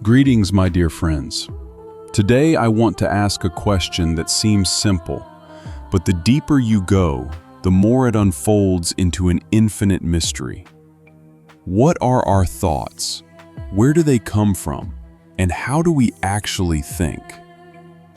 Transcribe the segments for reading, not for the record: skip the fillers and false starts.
Greetings, my dear friends. Today I want to ask a question that seems simple, but the deeper you go, the more it unfolds into an infinite mystery. What are our thoughts? Where do they come from? And how do we actually think?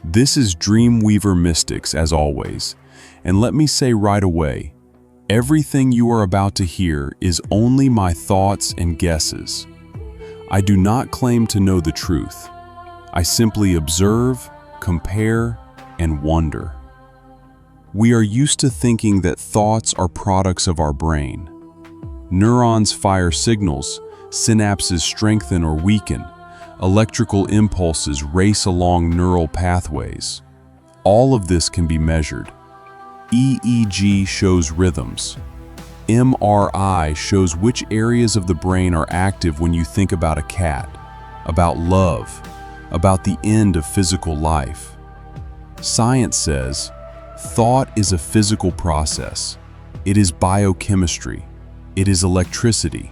This is Dreamweaver Mystics, as always, and let me say right away, everything you are about to hear is only my thoughts and guesses. I do not claim to know the truth. I simply observe, compare, and wonder. We are used to thinking that thoughts are products of our brain. Neurons fire signals, synapses strengthen or weaken, electrical impulses race along neural pathways. All of this can be measured. EEG shows rhythms. MRI shows which areas of the brain are active when you think about a cat, about love, about the end of physical life. Science says, thought is a physical process. It is biochemistry. It is electricity.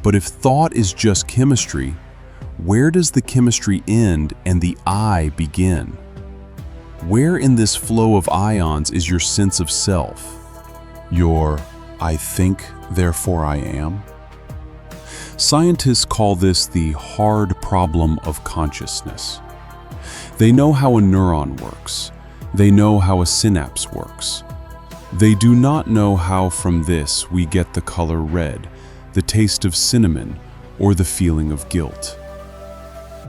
But if thought is just chemistry, where does the chemistry end and the I begin? Where in this flow of ions is your sense of self? Your I think, therefore I am? Scientists call this the hard problem of consciousness. They know how a neuron works. They know how a synapse works. They do not know how from this we get the color red, the taste of cinnamon, or the feeling of guilt.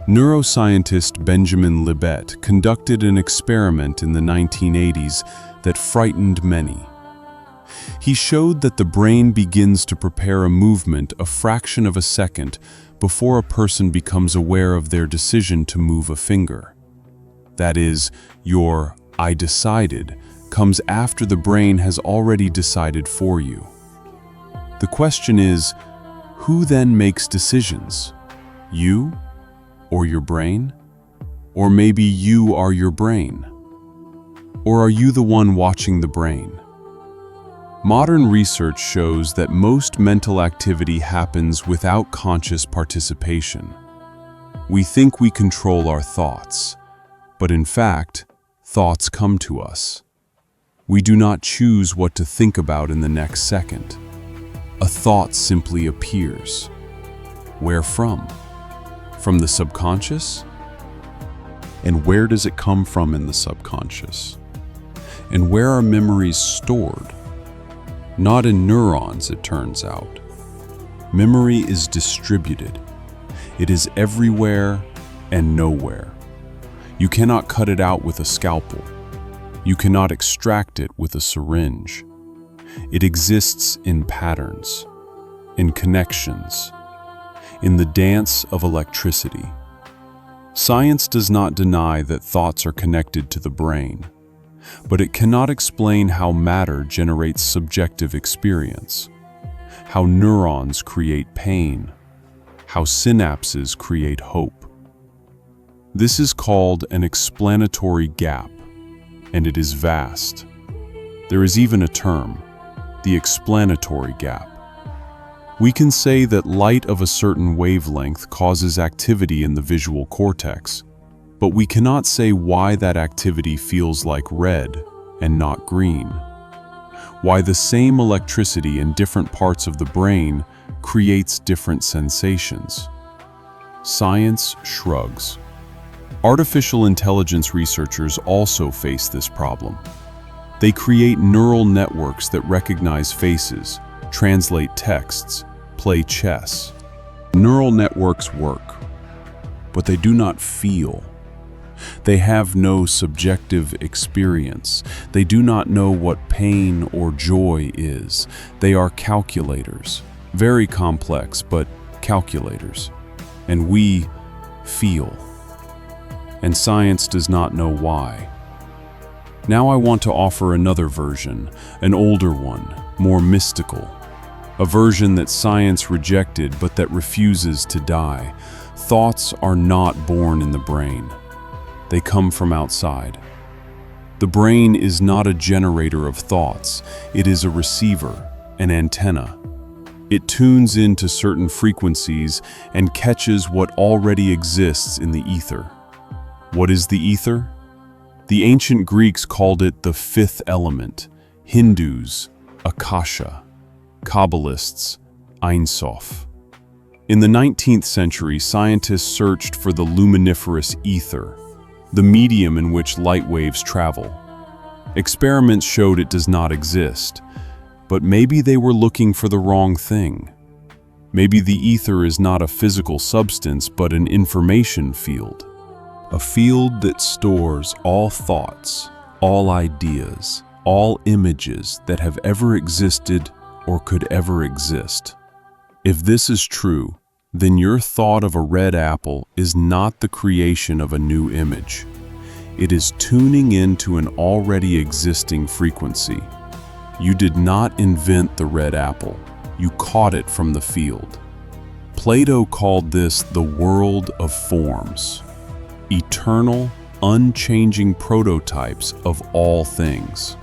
Neuroscientist Benjamin Libet conducted an experiment in the 1980s that frightened many. He showed that the brain begins to prepare a movement a fraction of a second before a person becomes aware of their decision to move a finger. That is, your I decided comes after the brain has already decided for you. The question is, who then makes decisions? You or your brain? Or maybe you are your brain? Or are you the one watching the brain? Modern research shows that most mental activity happens without conscious participation. We think we control our thoughts, but in fact, thoughts come to us. We do not choose what to think about in the next second. A thought simply appears. Where from? From the subconscious? And where does it come from in the subconscious? And where are memories stored? Not in neurons, it turns out. Memory is distributed. It is everywhere and nowhere. You cannot cut it out with a scalpel. You cannot extract it with a syringe. It exists in patterns, in connections, in the dance of electricity. Science does not deny that thoughts are connected to the brain, but it cannot explain how matter generates subjective experience, how neurons create pain, how synapses create hope. This is called an explanatory gap, and it is vast. There is even a term, the explanatory gap. We can say that light of a certain wavelength causes activity in the visual cortex, but we cannot say why that activity feels like red and not green. Why the same electricity in different parts of the brain creates different sensations. Science shrugs. Artificial intelligence researchers also face this problem. They create neural networks that recognize faces, translate texts, play chess. Neural networks work, but they do not feel. They have no subjective experience. They do not know what pain or joy is. They are calculators, very complex, but calculators. And we feel. And science does not know why. Now I want to offer another version, an older one, more mystical. A version that science rejected but that refuses to die. Thoughts are not born in the brain. They come from outside. The brain is not a generator of thoughts. It is a receiver, an antenna. It tunes into certain frequencies and catches what already exists in the ether. What is the ether? The ancient Greeks called it the fifth element, Hindus, Akasha, Kabbalists, Ein Sof. In the 19th century, scientists searched for the luminiferous ether, the medium in which light waves travel. Experiments showed it does not exist, but maybe they were looking for the wrong thing. Maybe the ether is not a physical substance, but an information field. A field that stores all thoughts, all ideas, all images that have ever existed or could ever exist. If this is true, then your thought of a red apple is not the creation of a new image. It is tuning into an already existing frequency. You did not invent the red apple, you caught it from the field. Plato called this the world of forms, eternal, unchanging prototypes of all things.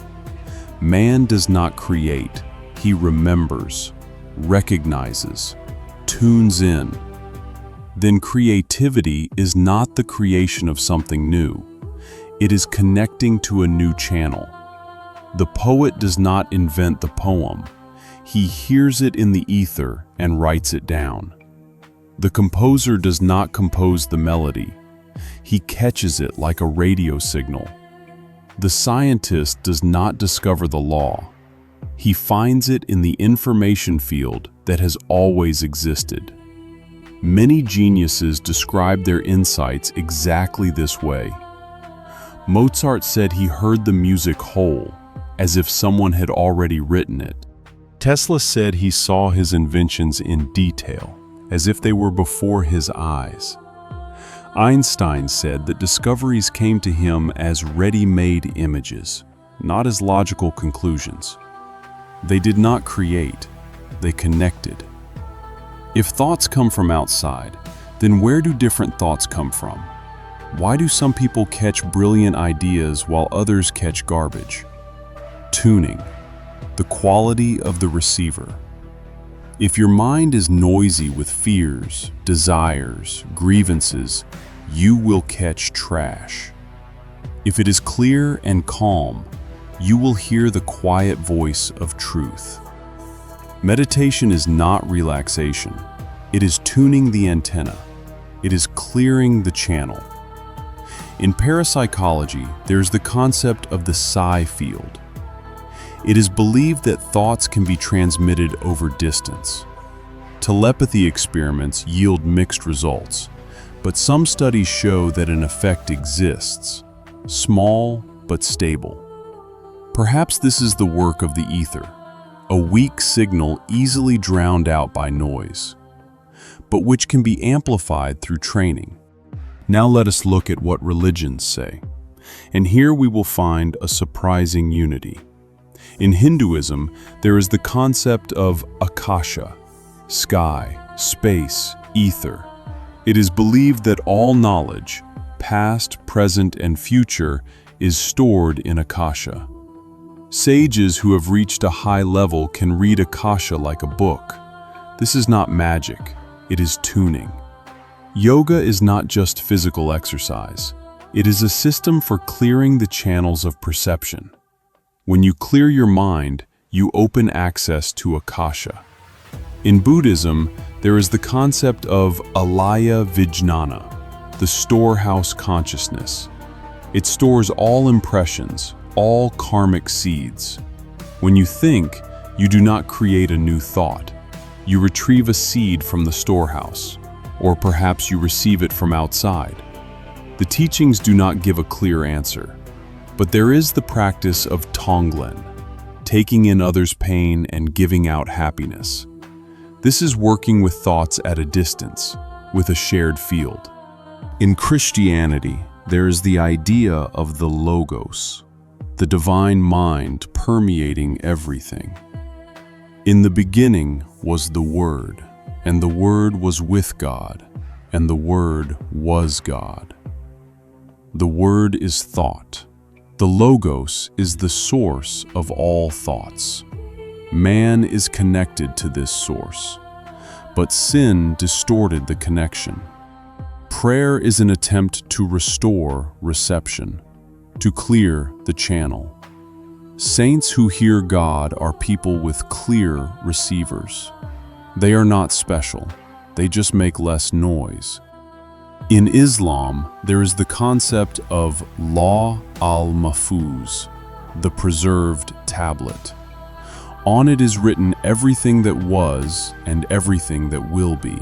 Man does not create, he remembers, recognizes, tunes in. Then creativity is not the creation of something new. It is connecting to a new channel. The poet does not invent the poem. He hears it in the ether and writes it down. The composer does not compose the melody. He catches it like a radio signal. The scientist does not discover the law. He finds it in the information field that has always existed. Many geniuses describe their insights exactly this way. Mozart said he heard the music whole, as if someone had already written it. Tesla said he saw his inventions in detail, as if they were before his eyes. Einstein said that discoveries came to him as ready-made images, not as logical conclusions. They did not create, they connected. If thoughts come from outside, then where do different thoughts come from? Why do some people catch brilliant ideas while others catch garbage? Tuning, the quality of the receiver. If your mind is noisy with fears, desires, grievances, you will catch trash. If it is clear and calm, you will hear the quiet voice of truth. Meditation is not relaxation. It is tuning the antenna. It is clearing the channel. In parapsychology, there is the concept of the psi field. It is believed that thoughts can be transmitted over distance. Telepathy experiments yield mixed results, but some studies show that an effect exists, small but stable. Perhaps this is the work of the ether, a weak signal easily drowned out by noise, but which can be amplified through training. Now let us look at what religions say, and here we will find a surprising unity. In Hinduism, there is the concept of Akasha, sky, space, ether. It is believed that all knowledge, past, present, and future, is stored in Akasha. Sages who have reached a high level can read Akasha like a book. This is not magic, it is tuning. Yoga is not just physical exercise. It is a system for clearing the channels of perception. When you clear your mind, you open access to Akasha. In Buddhism, there is the concept of alaya-vijnana, the storehouse consciousness. It stores all impressions, all karmic seeds. When you think, you do not create a new thought. You retrieve a seed from the storehouse, or perhaps you receive it from outside. The teachings do not give a clear answer, but there is the practice of tonglen, taking in others' pain and giving out happiness. This is working with thoughts at a distance, with a shared field. In Christianity, there is the idea of the Logos, the divine mind permeating everything. In the beginning was the Word, and the Word was with God, and the Word was God. The Word is thought. The Logos is the source of all thoughts. Man is connected to this source, but sin distorted the connection. Prayer is an attempt to restore reception, to clear the channel. Saints who hear God are people with clear receivers. They are not special, they just make less noise. In Islam, there is the concept of al-Mahfuz, the preserved tablet. On it is written everything that was and everything that will be.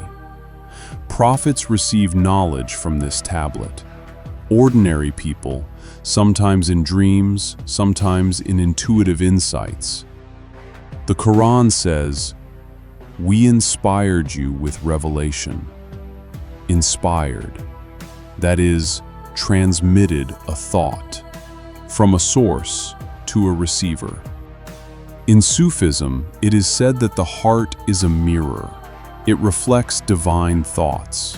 Prophets receive knowledge from this tablet. Ordinary people, sometimes in dreams, sometimes in intuitive insights. The Quran says, "We inspired you with revelation." Inspired, that is, transmitted a thought from a source to a receiver. In Sufism, it is said that the heart is a mirror. It reflects divine thoughts.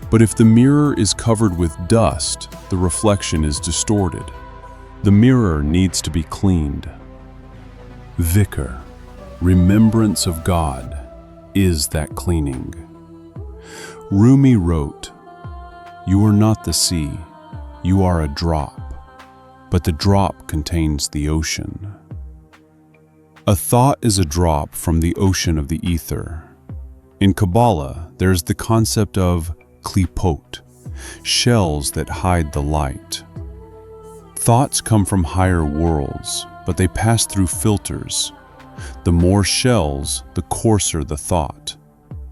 But if the mirror is covered with dust, the reflection is distorted. The mirror needs to be cleaned. Dhikr, remembrance of God, is that cleaning. Rumi wrote, "You are not the sea, you are a drop, but the drop contains the ocean." A thought is a drop from the ocean of the ether. In Kabbalah, there is the concept of klipot, shells that hide the light. Thoughts come from higher worlds, but they pass through filters. The more shells, the coarser the thought.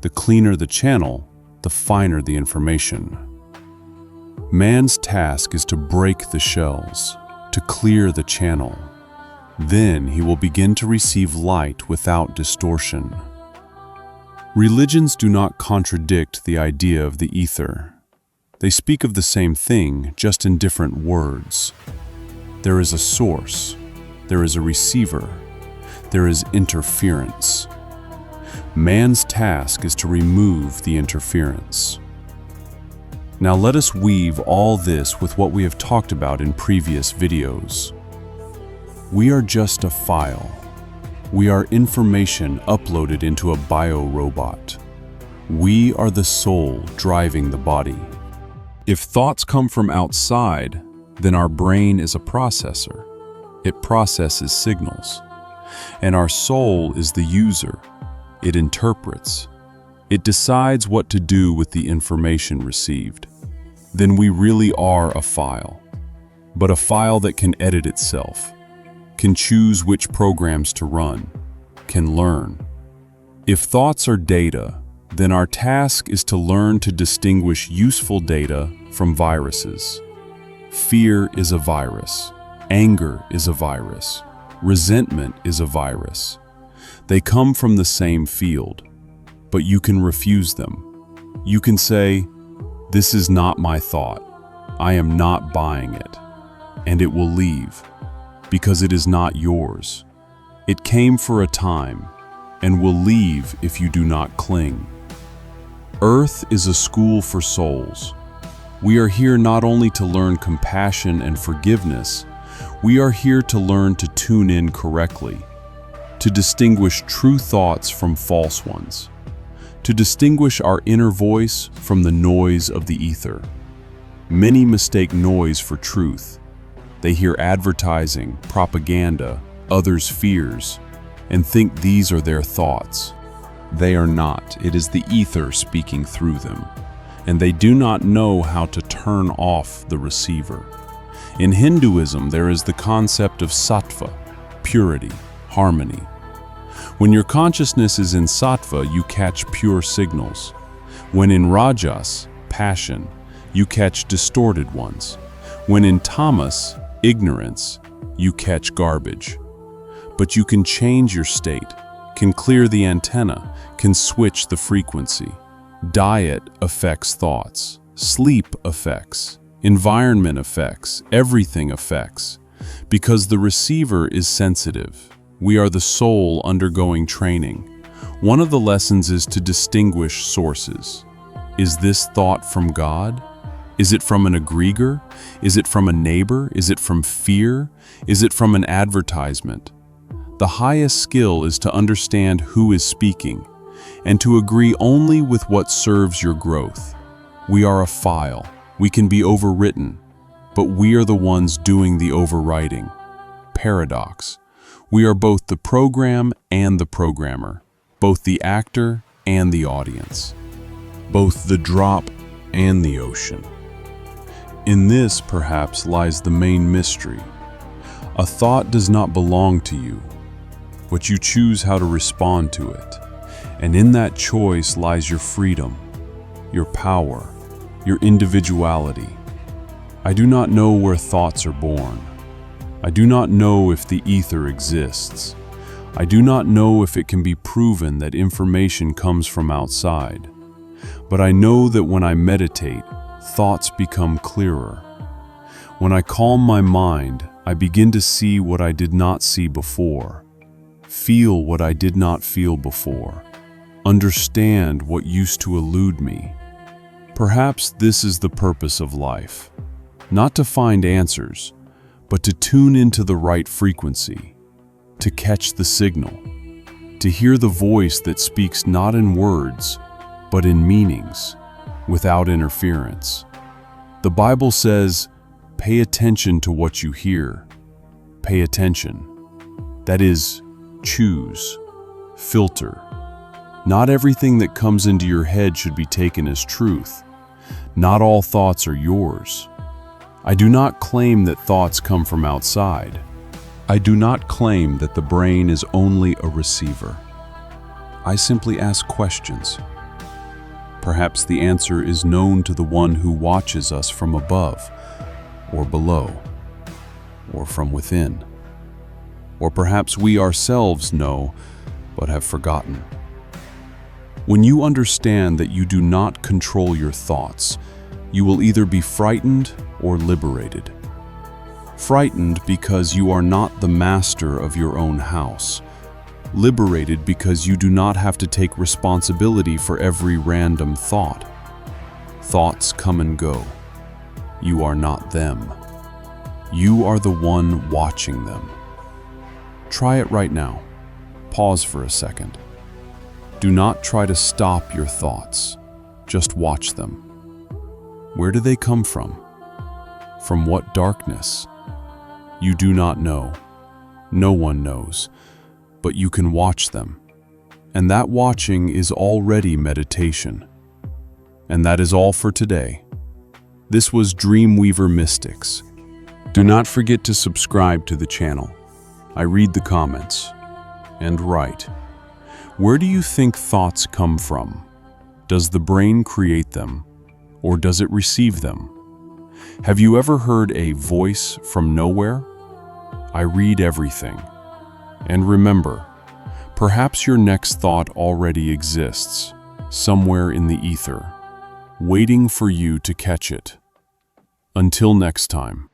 The cleaner the channel, the finer the information. Man's task is to break the shells, to clear the channel. Then he will begin to receive light without distortion. Religions do not contradict the idea of the ether. They speak of the same thing, just in different words. There is a source, there is a receiver, there is interference. Man's task is to remove the interference. Now let us weave all this with what we have talked about in previous videos. We are just a file. We are information uploaded into a bio-robot. We are the soul driving the body. If thoughts come from outside, then our brain is a processor. It processes signals. And our soul is the user. It interprets. It decides what to do with the information received. Then we really are a file. But a file that can edit itself, can choose which programs to run, can learn. If thoughts are data, then our task is to learn to distinguish useful data from viruses. Fear is a virus. Anger is a virus. Resentment is a virus. They come from the same field, but you can refuse them. You can say, "This is not my thought. I am not buying it," and it will leave. Because it is not yours. It came for a time and will leave if you do not cling. Earth is a school for souls. We are here not only to learn compassion and forgiveness, we are here to learn to tune in correctly, to distinguish true thoughts from false ones, to distinguish our inner voice from the noise of the ether. Many mistake noise for truth. They hear advertising, propaganda, others' fears, and think these are their thoughts. They are not. It is the ether speaking through them, and they do not know how to turn off the receiver. In Hinduism, there is the concept of sattva, purity, harmony. When your consciousness is in sattva, you catch pure signals. When in rajas, passion, you catch distorted ones. When in tamas, ignorance, you catch garbage. But you can change your state, can clear the antenna, can switch the frequency. Diet affects thoughts, sleep affects, environment affects, everything affects. Because the receiver is sensitive. We are the soul undergoing training. One of the lessons is to distinguish sources. Is this thought from God? Is it from an egregor? Is it from a neighbor? Is it from fear? Is it from an advertisement? The highest skill is to understand who is speaking and to agree only with what serves your growth. We are a file. We can be overwritten, but we are the ones doing the overwriting. Paradox. We are both the program and the programmer, both the actor and the audience, both the drop and the ocean. In this, perhaps, lies the main mystery. A thought does not belong to you, but you choose how to respond to it. And in that choice lies your freedom, your power, your individuality. I do not know where thoughts are born. I do not know if the ether exists. I do not know if it can be proven that information comes from outside. But I know that when I meditate, thoughts become clearer. When I calm my mind, I begin to see what I did not see before, feel what I did not feel before, understand what used to elude me. Perhaps this is the purpose of life, not to find answers, but to tune into the right frequency, to catch the signal, to hear the voice that speaks not in words, but in meanings, without interference. The Bible says, pay attention to what you hear. Pay attention. That is, choose, filter. Not everything that comes into your head should be taken as truth. Not all thoughts are yours. I do not claim that thoughts come from outside. I do not claim that the brain is only a receiver. I simply ask questions. Perhaps the answer is known to the one who watches us from above, or below, or from within. Or perhaps we ourselves know, but have forgotten. When you understand that you do not control your thoughts, you will either be frightened or liberated. Frightened because you are not the master of your own house. Liberated because you do not have to take responsibility for every random thought. Thoughts come and go. You are not them. You are the one watching them. Try it right now. Pause for a second. Do not try to stop your thoughts. Just watch them. Where do they come from? From what darkness? You do not know. No one knows. But you can watch them. And that watching is already meditation. And that is all for today. This was Dreamweaver Mystics. Do not forget to subscribe to the channel. I read the comments and write. Where do you think thoughts come from? Does the brain create them, or does it receive them? Have you ever heard a voice from nowhere? I read everything. And remember, perhaps your next thought already exists, somewhere in the ether, waiting for you to catch it. Until next time.